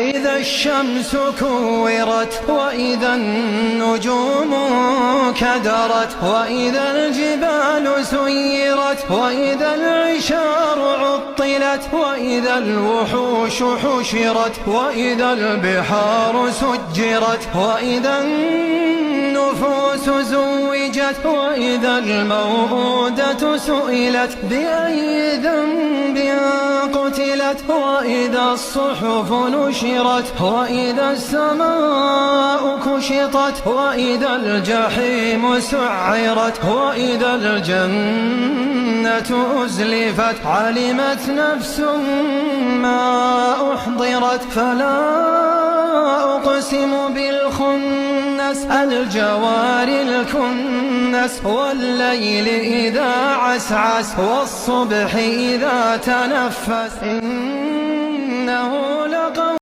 وإذا الشمس كورت وإذا النجوم كدرت وإذا الجبال سيرت وإذا العشار عطلت وإذا الوحوش حشرت وإذا البحار سجرت وإذا النفوس زوجت وإذا الموءودة سئلت بأي ذنب قتلت وإذا الصحف نشرت وإذا السماء كشطت وإذا الجحيم سعرت وإذا الجنة أزلفت علمت نفس ما أحضرت فلا أقسم بالخنس الجوار الكنس والليل إذا عسعس والصبح إذا تنفس إنه